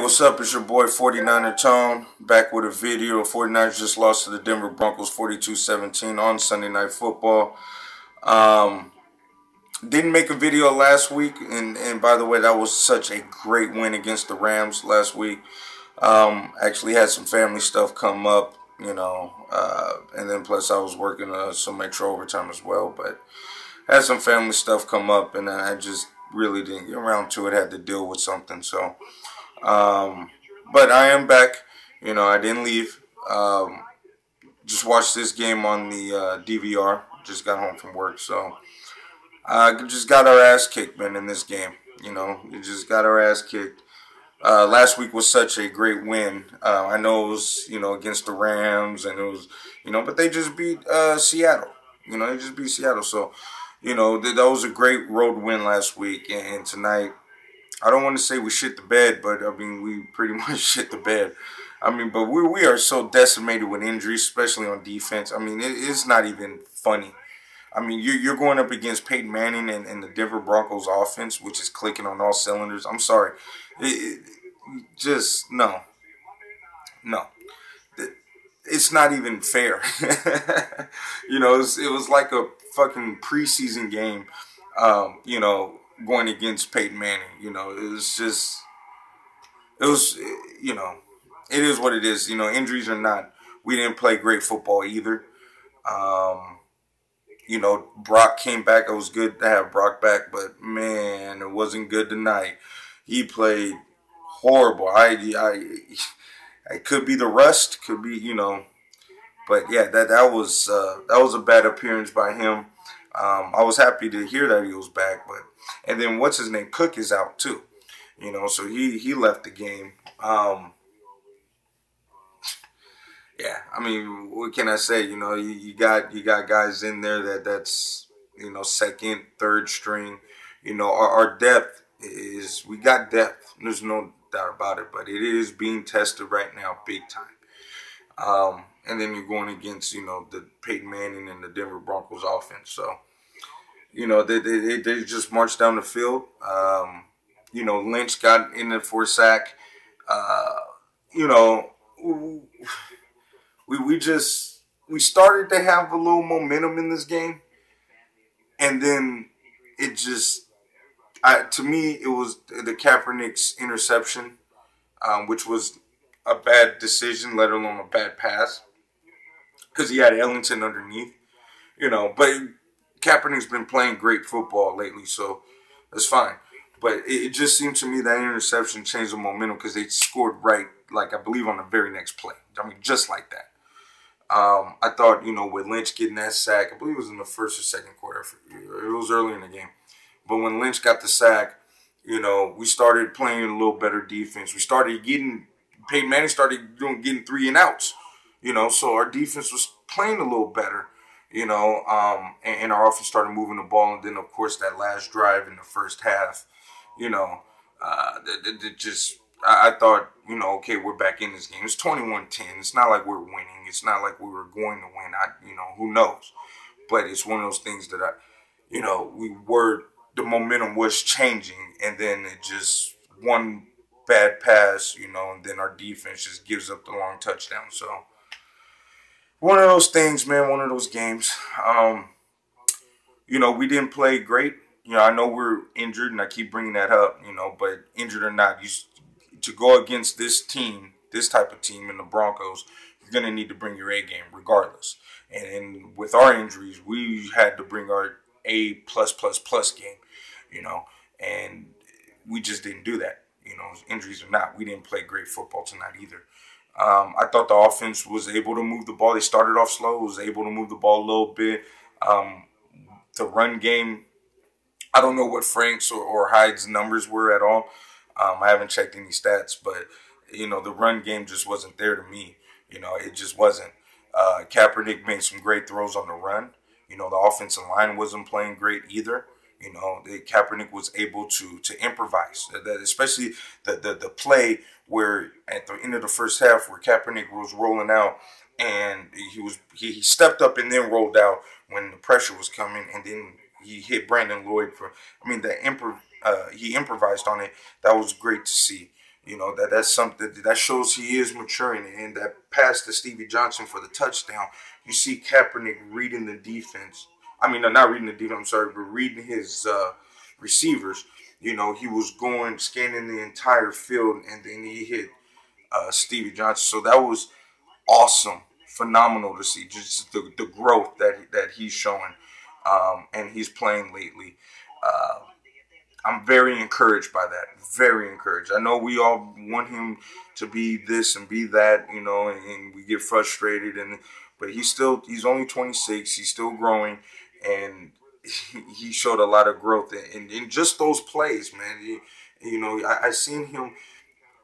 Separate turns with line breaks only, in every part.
What's up? It's your boy 49er Tone, back with a video. 49ers just lost to the Denver Broncos 42-17 on Sunday Night Football. Didn't make a video last week, and by the way, that was such a great win against the Rams last week. Actually had some family stuff come up, and then plus I was working some extra overtime as well, but had some family stuff come up, and I just really didn't get around to it. Had to deal with something, so but I am back. I didn't leave. Just watched this game on the DVR. Just got home from work, so just got our ass kicked, man, in this game. We just got our ass kicked. Last week was such a great win. I know it was, against the Rams, and it was, but they just beat Seattle. They just beat Seattle. So, that was a great road win last week, and tonight, I don't want to say we shit the bed, but I mean, we pretty much shit the bed. But we are so decimated with injuries, especially on defense. It's not even funny. You're going up against Peyton Manning and the Denver Broncos offense, which is clicking on all cylinders. I'm sorry. No. It's not even fair. It was like a fucking preseason game, going against Peyton Manning. It is what it is. Injuries or not, we didn't play great football either. Brock came back. It was good to have Brock back, but man, it wasn't good tonight. He played horrible. It could be the rust, could be, but yeah, that was a bad appearance by him. I was happy to hear that he was back, and then what's his name, Cook, is out too, so he left the game. Yeah, what can I say? You got guys in there that's second, third string. Our depth is, we got depth. There's no doubt about it, but it is being tested right now, big time. And then you're going against the Peyton Manning and the Denver Broncos offense. So they just marched down the field. Lynch got in there for a sack. We started to have a little momentum in this game, and then it just, to me, it was the Kaepernick's interception, which was a bad decision, let alone a bad pass, because he had Ellington underneath, but Kaepernick's been playing great football lately, so that's fine. But it just seemed to me that interception changed the momentum, because they scored right, I believe, on the very next play. Just like that. I thought, with Lynch getting that sack, I believe it was in the first or second quarter. It was early in the game. But when Lynch got the sack, we started playing a little better defense. We started Peyton Manning started getting 3 and outs, so our defense was playing a little better, and our offense started moving the ball. And then, of course, that last drive in the first half, I thought, okay, we're back in this game. It's 21-10. It's not like we're winning. It's not like we were going to win. Who knows? But it's one of those things that the momentum was changing, and then it just, one bad pass, and then our defense just gives up the long touchdown. So, one of those things, man, one of those games. We didn't play great. I know we're injured, and I keep bringing that up, but injured or not, to go against this team, this type of team in the Broncos, you're going to need to bring your A game regardless. And with our injuries, we had to bring our A+++ game, and we just didn't do that. Injuries or not, we didn't play great football tonight either. I thought the offense was able to move the ball. They started off slow, was able to move the ball a little bit. The run game, I don't know what Frank's or Hyde's numbers were at all. I haven't checked any stats, but, the run game just wasn't there to me. It just wasn't. Kaepernick made some great throws on the run. The offensive line wasn't playing great either. Kaepernick was able to improvise. Especially the play where at the end of the first half where Kaepernick was rolling out, and he stepped up and then rolled out when the pressure was coming, and then he hit Brandon Lloyd for, he improvised on it. That was great to see. That's something that shows he is maturing. And that pass to Stevie Johnson for the touchdown, you see Kaepernick reading the defense. I mean, not reading the defense. I'm sorry, but reading his receivers. He was going scanning the entire field, and then he hit Stevie Johnson. So that was awesome, phenomenal to see. Just the growth that he's showing, and he's playing lately. I'm very encouraged by that. Very encouraged. I know we all want him to be this and be that, and we get frustrated. But he's only 26. He's still growing, and he showed a lot of growth in just those plays, man. I seen him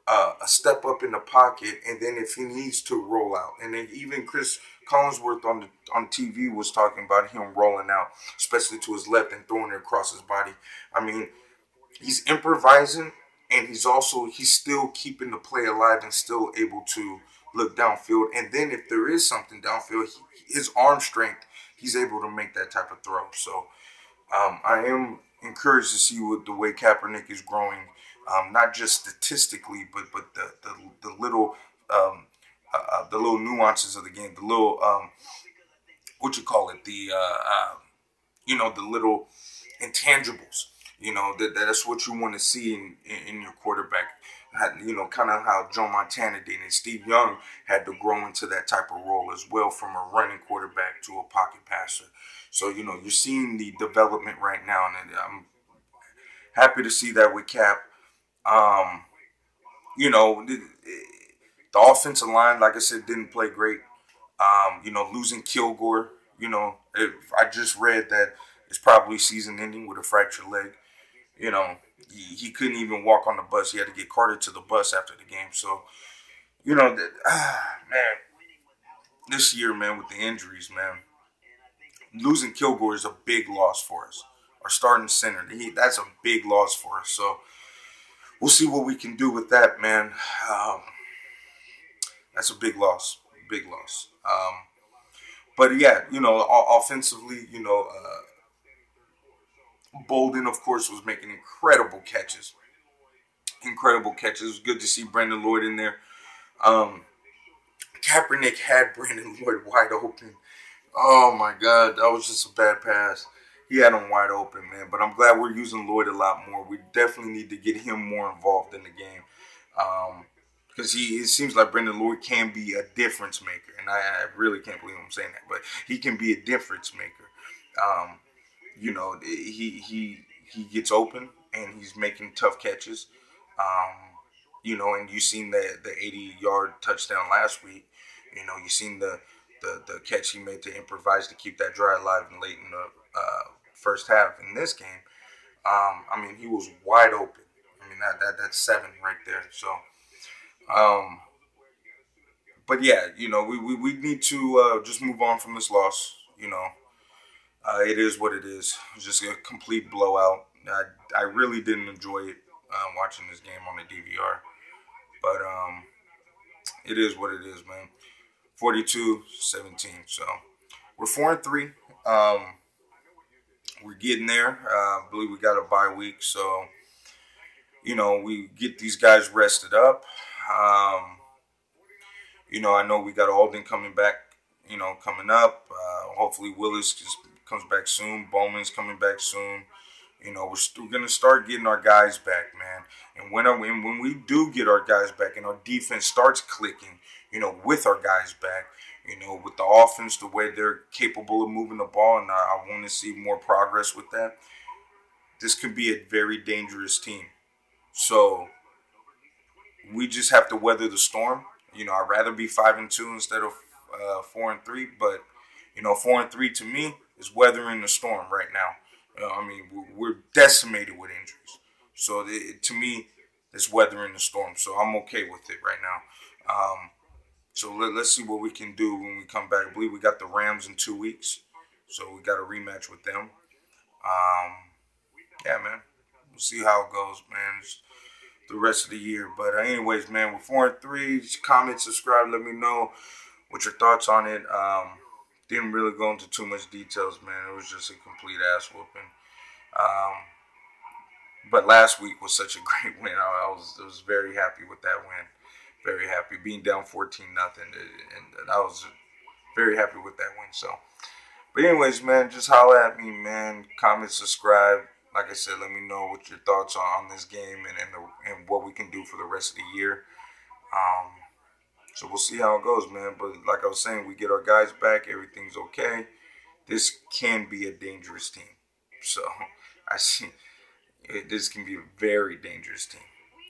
a step up in the pocket, and then if he needs to roll out, and then even Chris Collinsworth on TV was talking about him rolling out, especially to his left and throwing it across his body. I mean, he's improvising, and he's still keeping the play alive and still able to look downfield. And then if there is something downfield, his arm strength, he's able to make that type of throw. So I am encouraged to see the way Kaepernick is growing, not just statistically, but the little the little nuances of the game, the little what you call it, the little intangibles. That's what you want to see in your quarterback. Kind of how Joe Montana did, and Steve Young had to grow into that type of role as well, from a running quarterback to a pocket passer. So, you're seeing the development right now, and I'm happy to see that with Cap. The offensive line, like I said, didn't play great. Losing Kilgore, I just read that it's probably season ending with a fractured leg. He couldn't even walk on the bus. He had to get carted to the bus after the game. So, man, this year, man, with the injuries, man, losing Kilgore is a big loss for us. Our starting center, that's a big loss for us. So, we'll see what we can do with that, man. That's a big loss. Big loss. But yeah, offensively, Bolden, of course, was making incredible catches. Incredible catches. It was good to see Brandon Lloyd in there. Kaepernick had Brandon Lloyd wide open. Oh my God, that was just a bad pass. He had him wide open, man. But I'm glad we're using Lloyd a lot more. We definitely need to get him more involved in the game. Because it seems like Brandon Lloyd can be a difference maker. And I really can't believe I'm saying that. But he can be a difference maker. He gets open and he's making tough catches. And you seen the 80-yard touchdown last week. You seen the catch he made to improvise to keep that drive alive and late in the first half in this game. He was wide open. That's 7 right there. So, but yeah, we need to just move on from this loss. It is what it is. It's just a complete blowout. I really didn't enjoy it watching this game on the DVR. But it is what it is, man. 42-17. So we're 4-3. We're getting there. I believe we got a bye week. So, we get these guys rested up. I know we got Alden coming back, coming up. Hopefully Willis just comes back soon. Bowman's coming back soon. We're going to start getting our guys back, man. And when we do get our guys back and our defense starts clicking, with our guys back, with the offense, the way they're capable of moving the ball, and I want to see more progress with that, this could be a very dangerous team. So we just have to weather the storm. I'd rather be 5-2 instead of 4-3, but 4-3 to me is weathering the storm right now. We're decimated with injuries. So to me, it's weathering the storm. So I'm okay with it right now. So let's see what we can do when we come back. I believe we got the Rams in 2 weeks. So we got a rematch with them. Yeah, man. We'll see how it goes, man. It's the rest of the year. But anyways, man, we're 4-3. Comment, subscribe. Let me know what your thoughts on it. Didn't really go into too much details, man. It was just a complete ass whooping. But last week was such a great win. I was very happy with that win. Very happy being down 14-0, and I was very happy with that win. So, but anyways, man, just holler at me, man. Comment, subscribe. Like I said, let me know what your thoughts are on this game and what we can do for the rest of the year. Um, so we'll see how it goes, man. But like I was saying, we get our guys back. Everything's okay. This can be a dangerous team. So I see this can be a very dangerous team.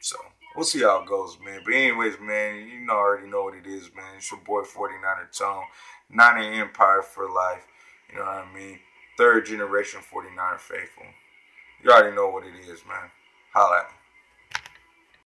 So we'll see how it goes, man. But anyways, man, you already know what it is, man. It's your boy 49er Tone. 9 Empire for life. You know what I mean? Third generation 49er faithful. You already know what it is, man. Holla at me.